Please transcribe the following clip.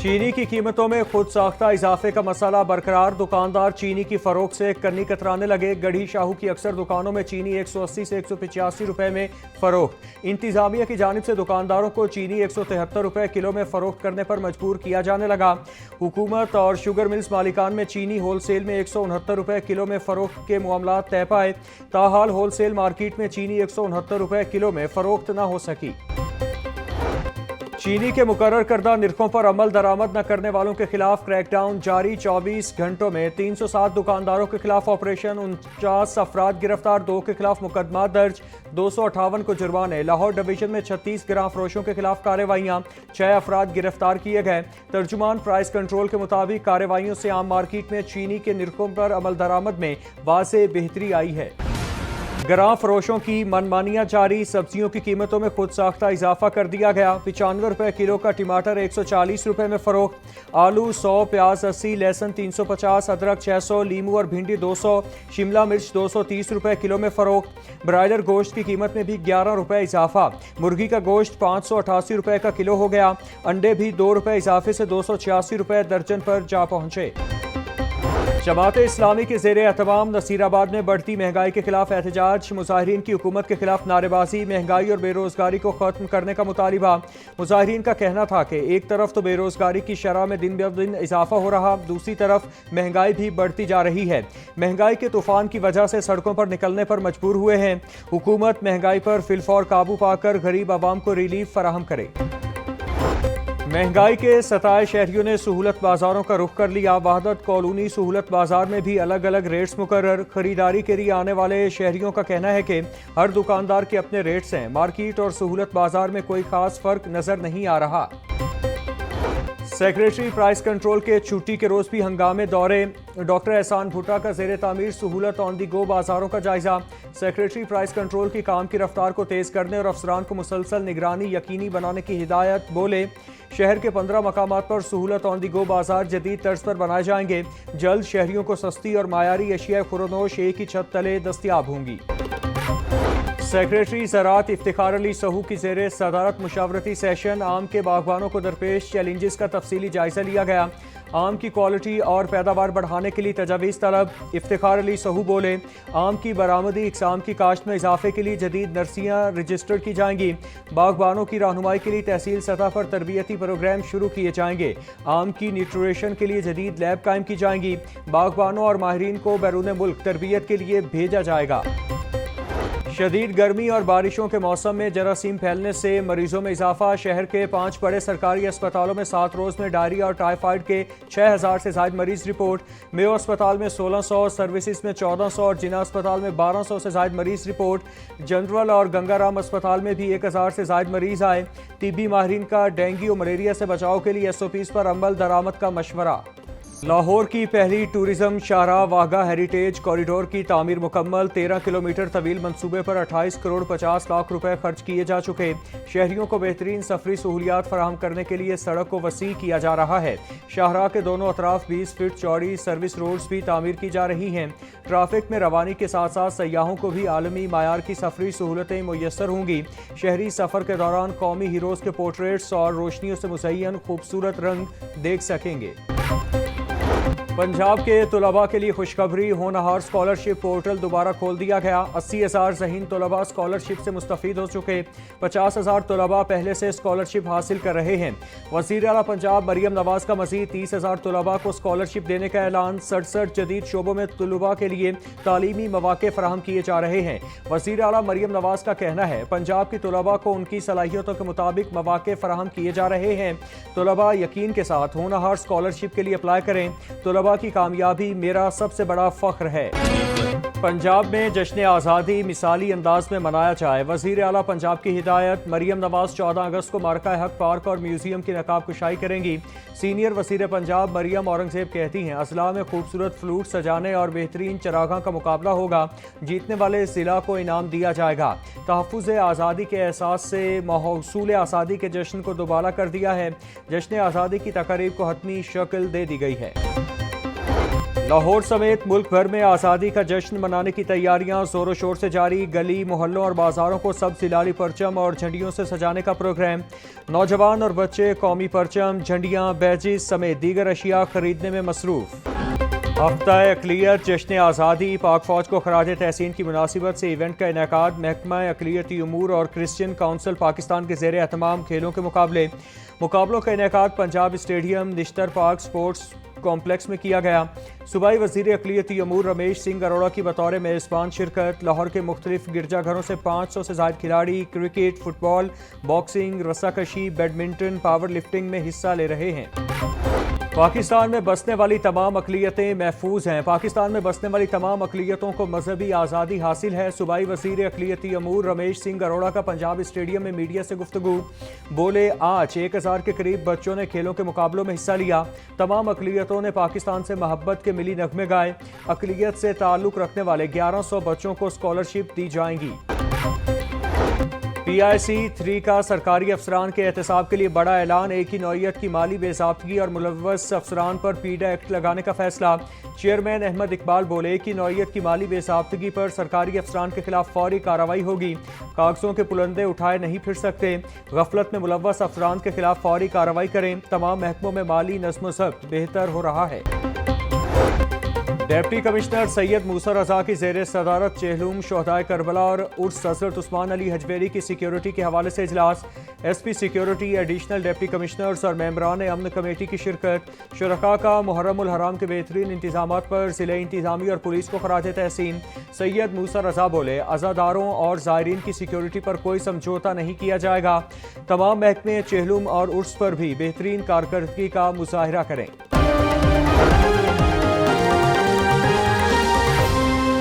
चीनी की कीमतों में खुद साख्ता इजाफे का मसला बरकरार। दुकानदार चीनी की फरोख्त से कन्नी कतराने लगे। गढ़ी शाहू की अक्सर दुकानों में चीनी 180 से 185 रुपए में फरोख्त। इंतजामिया की जानिब से दुकानदारों को चीनी 173 रुपए किलो में फरोख्त करने पर मजबूर किया जाने लगा। हुकूमत और शुगर मिल्स मालिकान में चीनी होल सेल में 169 रुपए किलो में फरोख्त के मामला तय पाए। ताहाल होल सेल मार्केट में चीनी 169 रुपए किलो में फरोख्त न हो सकी। चीनी के मुकर्रर करदा निर्खों पर अमल दरामद न करने वालों के खिलाफ क्रैकडाउन जारी। 24 घंटों में 307 दुकानदारों के खिलाफ ऑपरेशन। 49 अफराद गिरफ्तार, 2 के खिलाफ मुकदमा दर्ज, 258 को जुर्माने। लाहौर डिवीजन में 36 ग्राम फरोशों के खिलाफ कार्रवाइयां, 6 अफराद गिरफ्तार किए गए। तर्जुमान प्राइस कंट्रोल के मुताबिक कार्रवाइयों से आम मार्केट में चीनी के निर्खों पर अमल दरामद में वाज़ेह बेहतरी आई है। ग्राम फरोशों की मनमानियां जारी। सब्जियों की कीमतों में खुद साख्ता इजाफा कर दिया गया। 95 रुपए किलो का टमाटर 140 रुपए में फरोख्त। आलू 100, प्याज 80, लहसुन 350, अदरक 600, लीमू और भिंडी 200, शिमला मिर्च 230 रुपए किलो में फरोख्त। ब्रायलर गोश्त की कीमत में भी 11 रुपए इजाफा। मुर्गी का गोश्त 588 रुपए का किलो हो गया। अंडे भी 2 रुपए इजाफे से 286 रुपए दर्जन पर जा पहुंचे। जमात इस्लामी के ज़ेरे एहतमाम नसीराबाद में बढ़ती महंगाई के खिलाफ एहतजाज। मुजाहिरीन की हुकूमत के खिलाफ नारेबाजी। महंगाई और बेरोजगारी को खत्म करने का मुतालिबा। मुजाहिरीन का कहना था कि एक तरफ तो बेरोजगारी की शरह में दिन ब दिन इजाफा हो रहा, दूसरी तरफ महंगाई भी बढ़ती जा रही है। महंगाई के तूफान की वजह से सड़कों पर निकलने पर मजबूर हुए हैं। हुकूमत महंगाई पर फिलफौर काबू पाकर गरीब आवाम को रिलीफ फराहम करे। महंगाई के सताए शहरियों ने सहूलत बाजारों का रुख कर लिया। वहदत कॉलोनी सहूलत बाजार में भी अलग अलग रेट्स मुकर्रर। खरीदारी के लिए आने वाले शहरियों का कहना है कि हर दुकानदार के अपने रेट्स हैं। मार्केट और सहूलत बाजार में कोई खास फर्क नजर नहीं आ रहा। सेक्रेटरी प्राइस कंट्रोल के छुट्टी के रोज भी हंगामे दौरे। डॉक्टर एहसान भुट्टा का ज़ेरे तामीर सहूलत ऑन दी गो बाजारों का जायजा। सेक्रेटरी प्राइस कंट्रोल की काम की रफ्तार को तेज करने और अफसरान को मुसलसल निगरानी यकीनी बनाने की हिदायत। बोले शहर के 15 मकामात पर सहूलत ऑन दी गो बाजार जदीद तर्ज पर बनाए जाएंगे। जल्द शहरियों को सस्ती और मायारी अशिया खुरनोश एक ही छत तले दस्तियाब होंगी। सेक्रेटरी ज़राअत इफ्तिखार अली सहू की ज़ेरे सदारत मुशावरती सेशन। आम के बागबानों को दरपेश चैलेंजेस का तफसीली जायजा लिया गया। आम की क्वालिटी और पैदावार बढ़ाने के लिए तजावीज़ तलब। इफ्तिखार अली सहू बोले आम की बरामदी इकसाम की काश्त में इजाफे के लिए जदीद नर्सियाँ रजिस्टर की जाएंगी। बागबानों की रहनुमाई के लिए तहसील सतह पर तरबियती प्रोग्राम शुरू किए जाएंगे। आम की न्यूट्रिशन के लिए जदीद लैब कायम की जाएंगी। बागबानों और माहिरीन को बैरून मुल्क तरबियत के लिए भेजा जाएगा। शदीद गर्मी और बारिशों के मौसम में जरासीम फैलने से मरीजों में इजाफा। शहर के 5 बड़े सरकारी अस्पतालों में 7 रोज में डायरिया और टाइफाइड के 6000 से ज्यादा मरीज रिपोर्ट। मेयो अस्पताल में 1600, सर्विसेज में 1400 और जिना अस्पताल में 1200 से ज्यादा मरीज रिपोर्ट। जनरल और गंगाराम अस्पताल में भी 1000 से ज्यादा मरीज आए। तिब्बी माहिरीन का डेंगू और मलेरिया से बचाव के लिए SOPs पर अमल दरामद का मशवरा। लाहौर की पहली टूरिज्म शाहराह वाघा हेरिटेज कॉरिडोर की तामीर मुकम्मल। 13 किलोमीटर तवील मंसूबे पर 28 करोड़ 50 लाख रुपए खर्च किए जा चुके। शहरियों को बेहतरीन सफरी सहूलियात फराहम करने के लिए सड़क को वसी किया जा रहा है। शाहराह के दोनों अतराफ 20 फीट चौड़ी सर्विस रोड्स भी तामीर की जा रही हैं। ट्रैफिक में रवानी के साथ साथ सयाहों को भी आलमी मायार की सफरी सहूलतें मुयस्सर होंगी। शहरी सफर के दौरान कौमी हीरोज के पोर्ट्रेट्स और रोशनियों से मुज़य्यन खूबसूरत रंग देख सकेंगे। पंजाब के तुलबा के लिए खुशखबरी। होनहार स्कॉलरशिप पोर्टल दोबारा खोल दिया गया। 80,000 ज़हीन तुलबा स्कॉलरशिप से मुस्तफ़ीद हो चुके। 50,000 तुलबा पहले से स्कॉलरशिप हासिल कर रहे हैं। वज़ीर आला पंजाब मरियम नवाज का मज़ीद 30,000 तुलबा को स्कॉलरशिप देने का ऐलान। 67 जदीद शोबों में तुलबा के लिए तालीमी मौक़े फराहम किए जा रहे हैं। वज़ीर आला मरियम नवाज का कहना है पंजाब की तुलबा को उनकी सलाहियतों के मुताबिक मौक़े फराहम किए जा रहे हैं। तुलबा यकीन के साथ होनहार स्कॉलरशिप के लिए अप्लाई करें। तुलबा की कामयाबी मेरा सबसे बड़ा फख्र है। पंजाब में जश्न आज़ादी मिसाली अंदाज में मनाया जाए। वज़ीर आला पंजाब की हिदायत। मरियम नवाज 14 अगस्त को मार्का हक पार्क और म्यूजियम की नकाब कुशाई करेंगी। सीनियर वज़ीर पंजाब मरियम औरंगज़ेब कहती हैं अजला में खूबसूरत फ्लूट सजाने और बेहतरीन चरागां का मुकाबला होगा। जीतने वाले ज़िला को इनाम दिया जाएगा। तहफ़्फ़ुज़ आज़ादी के एहसास से महसूल आज़ादी के जश्न को दोबारा कर दिया है। जश्न आज़ादी की तक़रीब को हतमी शक्ल दे दी गई है। लाहौर समेत मुल्क भर में आज़ादी का जश्न मनाने की तैयारियां जोरों शोर से जारी। गली मोहल्लों और बाजारों को सब्ज़ हिलाली परचम और झंडियों से सजाने का प्रोग्राम। नौजवान और बच्चे कौमी परचम, झंडियां, बैजिस समेत दीगर अशिया खरीदने में मसरूफ। हफ्ता अक़लियत जश्न आज़ादी, पाक फौज को खराज तहसीन की मुनासिबत से इवेंट का इनेकाद। महकमा अक़लियती उमूर और क्रिश्चियन काउंसिल पाकिस्तान के ज़ेर एहतमाम खेलों के मुकाबलों का इनेकाद Punjab stadium Nishtar park sports complex में किया गया। सूबाई वज़ीर अक़लियती उमूर रमेश सिंह अरोड़ा की बतौर मेज़बान शिरकत। लाहौर के मुख्तलिफ गिरजाघरों से 500 से ज़ायद खिलाड़ी क्रिकेट, फुटबॉल, बॉक्सिंग, रस्साकशी, बैडमिंटन, पावर लिफ्टिंग में हिस्सा ले रहे हैं। पाकिस्तान में बसने वाली तमाम अक़लियतें महफूज हैं। पाकिस्तान में बसने वाली तमाम अक़लियतों को मजहबी आज़ादी हासिल है। सूबाई वज़ीर अक़लियती उमूर रमेश सिंह अरोड़ा का पंजाब स्टेडियम में मीडिया से गुफ्तगू। बोले, आज 1000 के करीब बच्चों ने खेलों के मुकाबलों में हिस्सा लिया। तमाम अक़लियतों ने पाकिस्तान से मोहब्बत के मिली नगमे गाए। अक़लियत से ताल्लुक़ रखने वाले 1100 बच्चों को स्कॉलरशिप दी जाएंगी। PIC 3 का सरकारी अफसरान के एहतसाब के लिए बड़ा ऐलान। एक ही नौइयत की माली बेज़ाब्तगी और मुलव्वस अफसरान पर पीडा एक्ट लगाने का फैसला। चेयरमैन अहमद इकबाल बोले, एक ही नौइयत की माली बेज़ाब्तगी पर सरकारी अफसरान के खिलाफ फौरी कार्रवाई होगी। कागजों के पुलंदे उठाए नहीं फिर सकते। गफलत में मुलव्वस अफसरान के खिलाफ फौरी कार्रवाई करें। तमाम महकमों में माली नज़्म ज़ब्त बेहतर हो रहा है। डिप्टी कमिश्नर सैयद मूसा रजा की ज़ेर सदारत चेहलूम शोहदाए करबला और उर्स हज़रत उस्मान अली हजवेरी की सिक्योरिटी के हवाले से इजलास। SP security, additional deputy commissioners और मेंबरान अमन कमेटी की शिरकत। शुरका का मुहर्रम उल हराम के बेहतरीन इंतजामात पर ज़िले इंतजामी और पुलिस को खराज तहसीन। सैयद मूसा रजा बोले, अज़ादारों और ज़ायरीन की सिक्योरिटी पर कोई समझौता नहीं किया जाएगा। तमाम महकमे चेहलूम और उर्स पर भी बेहतरीन कारकर्दगी का मुजाहिरा करें।